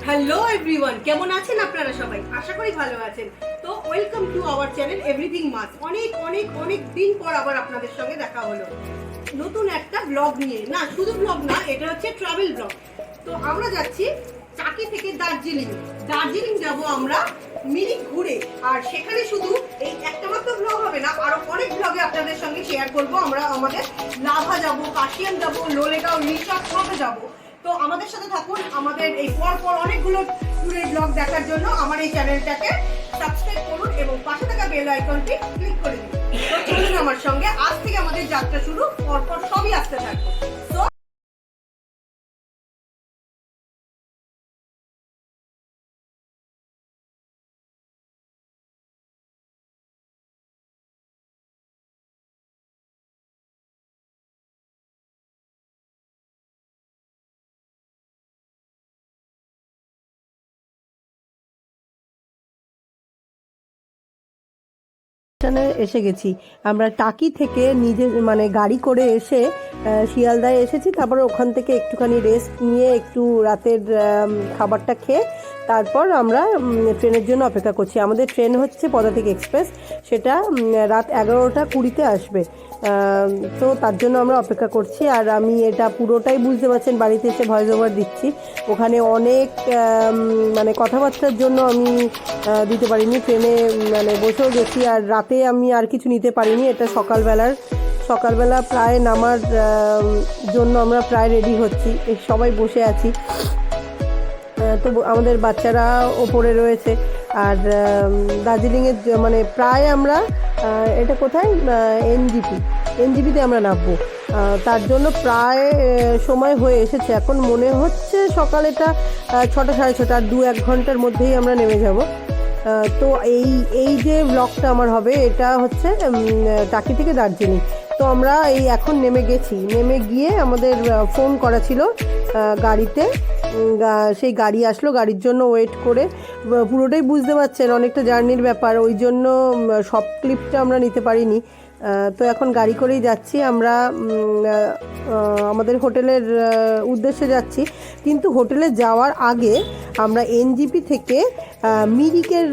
Hello everyone, কেমন আছেন আপনারা সবাই? আশা করি ভালো আছেন। তো welcome to our channel everything much. অনেক অনেক অনেক দিন পর আবার আপনাদের সঙ্গে দেখা হলো নতুন একটা ব্লগ নিয়ে। না, শুধু ব্লগ না, এটা হচ্ছে ট্রাভেল ব্লগ। তো আমরা যাচ্ছি চাকি থেকে দার্জিলিং। দার্জিলিং যাব আমরা মিরিক ঘুরে। আর সেখানে শুধু এই একটা মাত্র ব্লগ হবে না, আরো অনেক ব্লগে আপনাদের সঙ্গে শেয়ার করব। আমরা আমাদের লাভা যাব, কাশিয়ান যাব, লোলেগাঁও, রিসর্ট সবে যাব। তো আমাদের সাথে থাকুন। আমাদের এই পর অনেকগুলো ট্যুরের ব্লগ দেখার জন্য আমার এই চ্যানেলটাকে সাবস্ক্রাইব করুন এবং পাশে থাকা বেল আইকনটি ক্লিক করে দিন। তো চলুন আমার সঙ্গে, আজ থেকে আমাদের যাত্রা শুরু। পরপর সবই আসতে থাকবে। তো স্টেশনে এসে গেছি। আমরা টাকি থেকে নিজে মানে গাড়ি করে এসে শিয়ালদায় এসেছি। তারপরে ওখান থেকে একটুখানি রেস্ট নিয়ে একটু রাতের খাবারটা খেয়ে তারপর আমরা ট্রেনের জন্য অপেক্ষা করছি। আমাদের ট্রেন হচ্ছে পদাতিক এক্সপ্রেস, সেটা রাত 11টা 20-তে আসবে। তো তার জন্য আমরা অপেক্ষা করছি। আর আমি এটা পুরোটাই বুঝতে পারছেন, বাড়িতে এসে ভয়েস ওভার দিচ্ছি। ওখানে অনেক মানে কথাবার্তার জন্য আমি দিতে পারিনি। ট্রেনে মানে বসেও গেছি, আর রাতে আমি আর কিছু নিতে পারিনি। এটা সকালবেলা প্রায় নামার জন্য আমরা প্রায় রেডি হচ্ছি, সবাই বসে আছি। তো আমাদের বাচ্চারা ওপরে রয়েছে। আর দার্জিলিংয়ের মানে প্রায় আমরা এটা কোথায় এনজিপিতে আমরা নামবো। তার জন্য প্রায় সময় হয়ে এসেছে। এখন মনে হচ্ছে সকাল এটা 6টা 6:30, আর 2-1 ঘন্টার মধ্যেই আমরা নেমে যাব। তো এই যে ব্লগটা আমার হবে, এটা হচ্ছে টাকি থেকে দার্জিলিং। তো আমরা এই এখন নেমে গেছি। নেমে গিয়ে আমাদের ফোন করা ছিল গাড়িতে, সেই গাড়ি আসলো। গাড়ির জন্য ওয়েট করে পুরোটাই বুঝতে পারছেন অনেকটা জার্নির ব্যাপার, ওই জন্য সব ক্লিপটা আমরা নিতে পারিনি। তো এখন গাড়ি করেই যাচ্ছি আমরা। আমাদের হোটেলের উদ্দেশ্যে যাচ্ছি, কিন্তু হোটেলে যাওয়ার আগে আমরা এনজিপি থেকে মিরিকের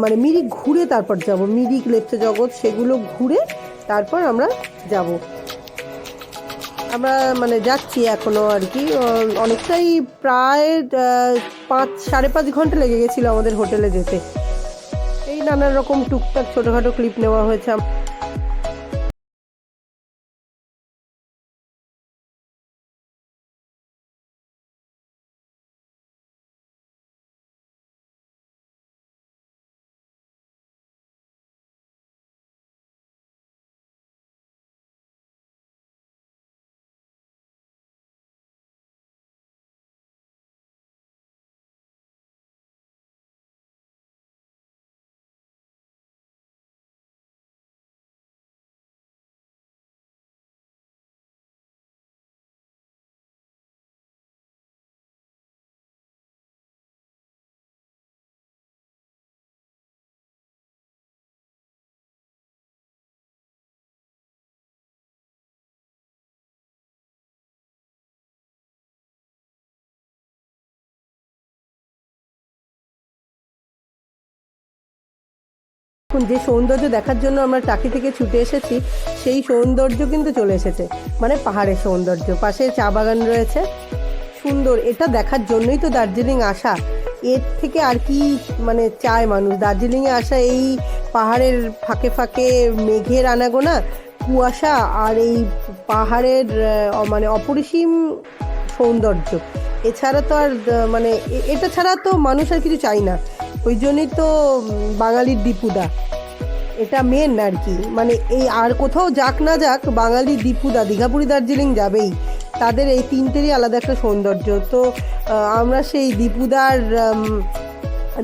মানে মিরিক ঘুরে তারপর যাব। মিরিক, লেপ্চা জগৎ সেগুলো ঘুরে তারপর আমরা যাব। আমরা মানে যাচ্ছি এখনও আর কি। অনেকটাই প্রায় 5-5.5 ঘন্টা লেগে গেছিলো আমাদের হোটেলে যেতে। এই নানান রকম টুকটাক ছোটোখাটো ক্লিপ নেওয়া হয়েছে। এখন যে সৌন্দর্য দেখার জন্য আমরা টাকি থেকে ছুটে এসেছি, সেই সৌন্দর্য কিন্তু চলে এসেছে। মানে পাহাড়ের সৌন্দর্য, পাশে চা বাগান রয়েছে, সুন্দর। এটা দেখার জন্যই তো দার্জিলিং আসা। এর থেকে আর কি মানে চায় মানুষ? দার্জিলিংয়ে আসা এই পাহাড়ের ফাঁকে ফাঁকে মেঘের আনাগোনা, কুয়াশা, আর এই পাহাড়ের মানে অপরিসীম সৌন্দর্য। এছাড়া তো আর মানে এটা ছাড়া তো মানুষ আর কিছু চাই না। ওই জন্যই তো বাঙালির দীপুদা, এটা মেন আর কি। মানে এই আর কোথাও যাক না যাক, বাঙালির দীপুদা দীঘাপুরি দার্জিলিং যাবেই। তাদের এই তিনটেরই আলাদা একটা সৌন্দর্য। তো আমরা সেই দীপুদার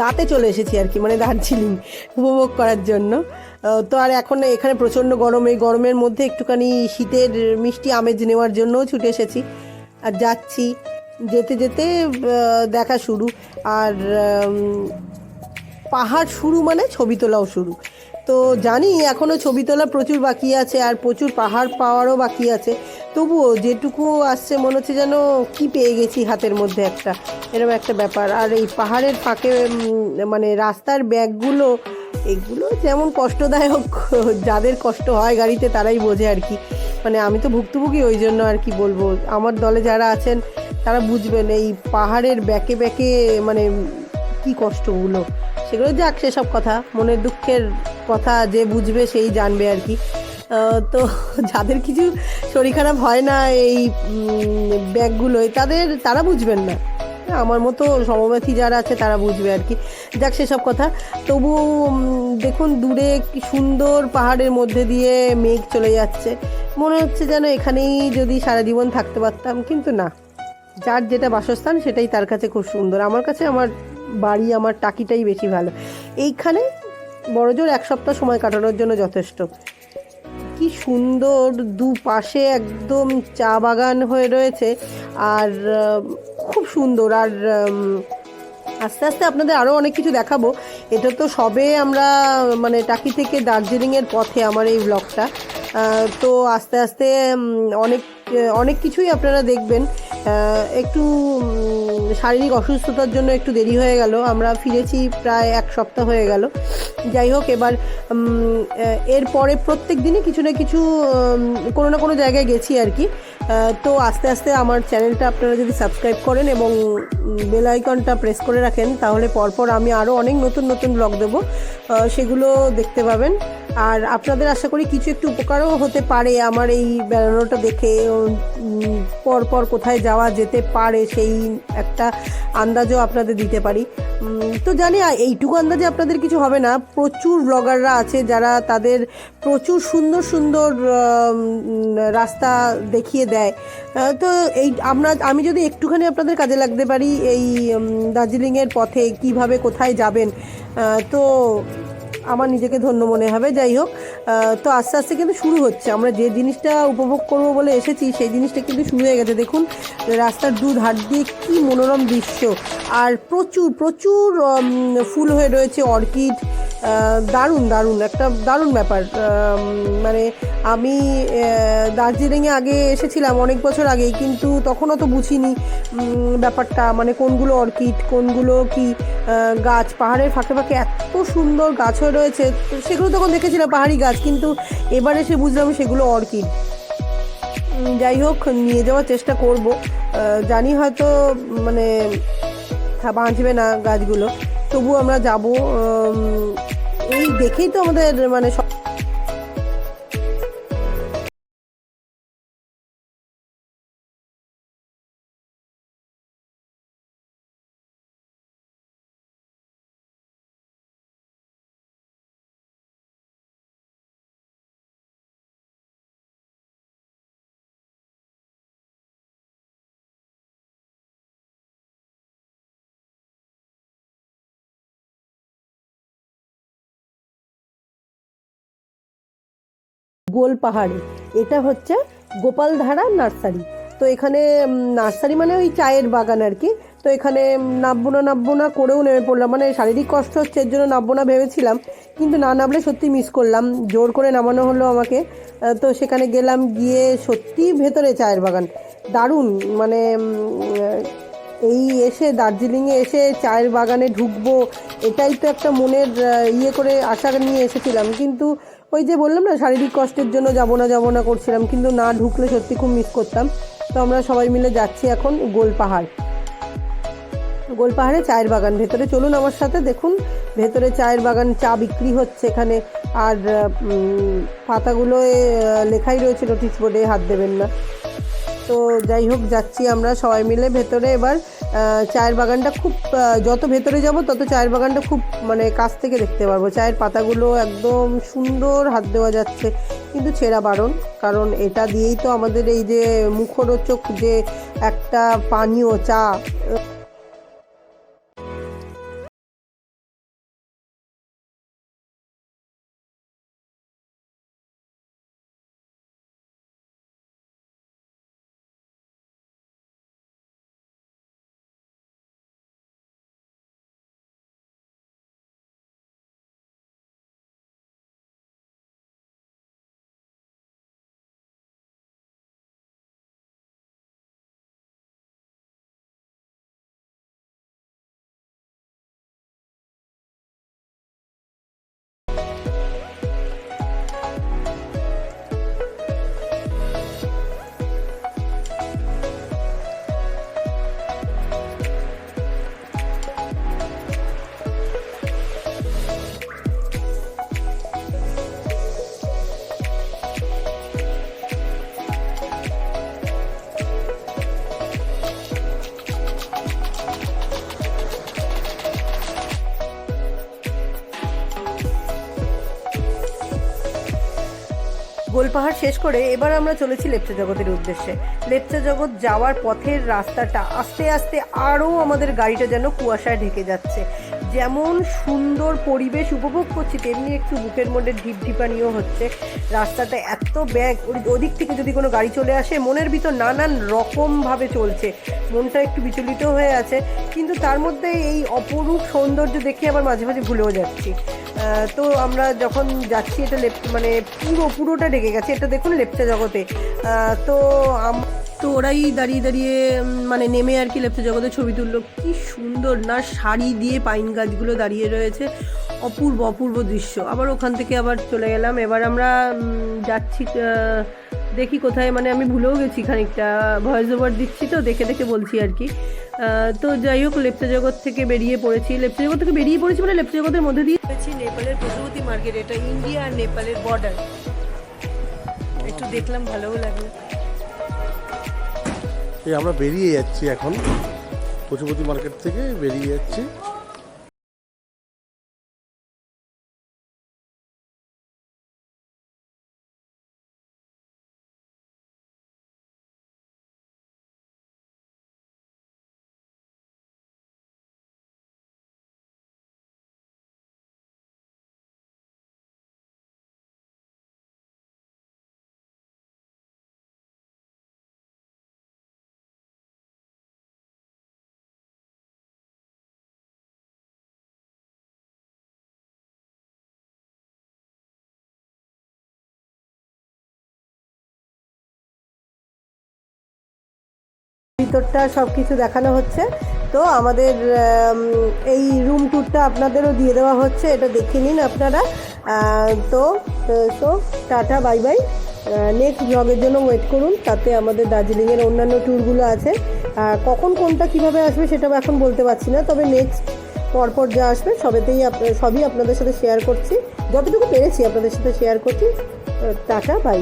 দাঁতে চলে এসেছি আর কি, মানে দার্জিলিং উপভোগ করার জন্য। তো আর এখন এখানে প্রচণ্ড গরম, এই গরমের মধ্যে একটুখানি শীতের মিষ্টি আমেজ নেওয়ার জন্যও ছুটে এসেছি। আর যাচ্ছি, যেতে যেতে দেখা শুরু। আর পাহাড় শুরু মানে ছবি তোলাও শুরু। তো জানি এখনও ছবি তোলা প্রচুর বাকি আছে আর প্রচুর পাহাড় পাওয়ারও বাকি আছে, তবুও যেটুকু আসছে মনে হচ্ছে যেন কি পেয়ে গেছি হাতের মধ্যে একটা, এরকম একটা ব্যাপার। আর এই পাহাড়ের ফাঁকে মানে রাস্তার ব্যাগগুলো, এগুলো যেমন কষ্টদায়ক, যাদের কষ্ট হয় গাড়িতে তারাই বোঝে আর কি। মানে আমি তো ভুক্তভোগী, ওই জন্য আর কি বলবো, আমার দলে যারা আছেন তারা বুঝবেন এই পাহাড়ের ব্যাকে ব্যাকে মানে কি কষ্টগুলো। সেগুলো যাক, সেসব কথা মনের দুঃখের কথা যে বুঝবে সেই জানবে আর কি। তো যাদের কিছু শরীর খারাপ হয় না এই ব্যাগগুলোয়, তারা বুঝবেন না, আমার মতো সমব্যথী যারা আছে তারা বুঝবে আর কি। যাক সেসব কথা। তবু দেখুন দূরে কি সুন্দর পাহাড়ের মধ্যে দিয়ে মেঘ চলে যাচ্ছে, মনে হচ্ছে যেন এখানেই যদি সারা জীবন থাকতে পারতাম, কিন্তু না, যার যেটা বাসস্থান সেটাই তার কাছে খুব সুন্দর। আমার কাছে আমার বাড়ি, আমার টাকিটাই বেশি ভালো। এইখানে বড়জোর 1 সপ্তাহ সময় কাটানোর জন্য যথেষ্ট। কি সুন্দর দুপাশে একদম চা বাগান হয়ে রয়েছে, আর খুব সুন্দর। আর আস্তে আস্তে আপনাদের আরও অনেক কিছু দেখাবো। এটা তো সবে আমরা মানে টাকি থেকে দার্জিলিংয়ের পথে আমার এই ব্লগটা। তো আস্তে আস্তে অনেক অনেক কিছুই আপনারা দেখবেন। একটু শারীরিক অসুস্থতার জন্য একটু দেরি হয়ে গেল, আমরা ফিরেছি প্রায় 1 সপ্তাহ হয়ে গেল। যাই হোক, এবার এরপরে প্রত্যেক দিনই কিছু না কিছু কোনো না কোনো জায়গায় গেছি আর কি। তো আস্তে আস্তে আমার চ্যানেলটা আপনারা যদি সাবস্ক্রাইব করেন এবং বেল আইকনটা প্রেস করে রাখেন, তাহলে পরপর আমি আরও অনেক নতুন নতুন ব্লগ দেবো, সেগুলো দেখতে পাবেন। আর আপনাদের আশা করি কিছু একটু উপকারও হতে পারে আমার এই বেড়ানোটা দেখে, পরপর কোথায় যাওয়া যেতে পারে সেই একটা আন্দাজও আপনাদের দিতে পারি। তো জানি এইটুকু আন্দাজে আপনাদের কিছু হবে না, প্রচুর ব্লগাররা আছে যারা তাদের প্রচুর সুন্দর সুন্দর রাস্তা দেখিয়ে দেয়। তো আমি যদি একটুখানি আপনাদের কাজে লাগতে পারি এই দার্জিলিংয়ের পথে কিভাবে কোথায় যাবেন, তো আমার নিজেকে ধন্য মনে হবে। যাই হোক, তো আস্তে আস্তে কিন্তু শুরু হচ্ছে, আমরা যে জিনিসটা উপভোগ করব বলে এসেছি সেই জিনিসটা কিন্তু শুরু হয়ে গেছে। দেখুন রাস্তার ধার দিয়ে কি মনোরম দৃশ্য, আর প্রচুর প্রচুর ফুল হয়ে রয়েছে, অর্কিড, দারুণ দারুণ একটা দারুণ ব্যাপার। মানে আমি দার্জিলিংয়ে আগে এসেছিলাম অনেক বছর আগেই, কিন্তু তখন অত বুঝিনি ব্যাপারটা, মানে কোনগুলো অর্কিড কোনগুলো কি গাছ। পাহাড়ের ফাঁকে ফাঁকে এত সুন্দর গাছ হয়ে রয়েছে, সেগুলো তখন দেখেছিলাম পাহাড়ি গাছ, কিন্তু এবার এসে বুঝলাম সেগুলো অর্কিড। যাই হোক, নিয়ে যাওয়ার চেষ্টা করব, জানি হয়তো মানে বাঁচবে না গাছগুলো, তবু আমরা যাব। এই দেখেই তো আমাদের মানে গোল পাহাড়ে। এটা হচ্ছে গোপালধারা নার্সারি। তো এখানে নার্সারি মানে ওই চায়ের বাগান আর কি। তো এখানে নামবো না করেও নেমে পড়লাম, মানে শারীরিক কষ্ট হচ্ছে এর জন্য নামবো না ভেবেছিলাম, কিন্তু না নামলে সত্যি মিস করলাম, জোর করে নামানো হলো আমাকে। তো সেখানে গেলাম, গিয়ে সত্যি ভেতরে চায়ের বাগান দারুণ। মানে এই এসে দার্জিলিংয়ে এসে চায়ের বাগানে ঢুকবো, এটাই তো একটা মনের ইয়ে করে আশা নিয়ে এসেছিলাম, কিন্তু ওই যে বললাম না শারীরিক কষ্টের জন্য যাব না করছিলাম, কিন্তু না ঢুকলে সত্যি খুব মিস করতাম। তো আমরা সবাই মিলে যাচ্ছি এখন গোলপাহাড়ে চায়ের বাগান। ভেতরে চলুন আমার সাথে, দেখুন ভেতরে চায়ের বাগান, চা বিক্রি হচ্ছে এখানে, আর পাতাগুলোয় লেখাই রয়েছে নোটিশ বোর্ডে হাত দেবেন না। তো যাই হোক, যাচ্ছি আমরা সবাই মিলে ভেতরে। এবার চায়ের বাগানটা খুব, যত ভেতরে যাব তত চায়ের বাগানটা খুব মানে কাছ থেকে দেখতে পারবো। চায়ের পাতাগুলো একদম সুন্দর, হাত দেওয়া যাচ্ছে, কিন্তু ছেঁড়া বারণ, কারণ এটা দিয়েই তো আমাদের এই যে মুখরোচক যে একটা পানীয় চা গোলপাহাড় শেষ করে এবার আমরা চলেছি লেপচা জগতের উদ্দেশ্যে। লেপচা জগৎ যাওয়ার পথের রাস্তাটা আস্তে আস্তে আরও আমাদের গাড়িটা যেন কুয়াশায় ঢেকে যাচ্ছে। যেমন সুন্দর পরিবেশ উপভোগ করছি, তেমনি একটু বুকের মধ্যে ঢিপঢিপানিও হচ্ছে। রাস্তাটা এত ব্যাগ, ওদিক থেকে যদি কোনো গাড়ি চলে আসে মনের ভিতর নানান রকমভাবে চলছে, মনটা একটু বিচলিত হয়ে আছে। কিন্তু তার মধ্যে এই অপরূপ সৌন্দর্য দেখে আবার মাঝে মাঝে ভুলেও যাচ্ছি। তো আমরা যখন যাচ্ছি, এটা মানে পুরোটা ঢেকে গেছে, এটা দেখুন লেপচা জগতে। তো ওরাই দাঁড়িয়ে দাঁড়িয়ে মানে নেমে আর কি লেপচা জগতে ছবি তুললো। কি সুন্দর না, সারি দিয়ে পাইন গাছগুলো দাঁড়িয়ে রয়েছে, অপূর্ব অপূর্ব দৃশ্য। আবার ওখান থেকে আবার চলে গেলাম। এবার আমরা যাচ্ছি, দেখি কোথায়, মানে আমি ভুলেও গেছি খানিকটা, ভয়েস ওভার দিচ্ছি তো দেখে দেখে বলছি আর কি। তো যাই হোক, লেপচা জগৎ থেকে বেরিয়ে পড়েছি। লেপচা জগৎ থেকে বেরিয়ে পড়েছি মানে লেপচা জগতের মধ্যে দিয়ে পড়েছি নেপালের পশুপতি মার্কেট। এটা ইন্ডিয়া আর নেপালের বর্ডার। একটু দেখলাম, ভালোও লাগলো। আমরা বেরিয়ে যাচ্ছি এখন, পশুপতি মার্কেট থেকে বেরিয়ে যাচ্ছি। ভিতরটা সব কিছু দেখানো হচ্ছে। তো আমাদের এই রুম ট্যুরটা আপনাদেরও দিয়ে দেওয়া হচ্ছে, এটা দেখে নিন আপনারা। তো টাটা, বাই বাই। নেক্সট ব্লগের জন্য ওয়েট করুন, তাতে আমাদের দার্জিলিংয়ের অন্যান্য ট্যুরগুলো আছে। কখন কোনটা কীভাবে আসবে সেটাও এখন বলতে পারছি না, তবে নেক্সট পরপর যা আসবে সবই আপনাদের সাথে শেয়ার করছি, যতটুকু পেরেছি আপনাদের সাথে শেয়ার করছি। Tata, by.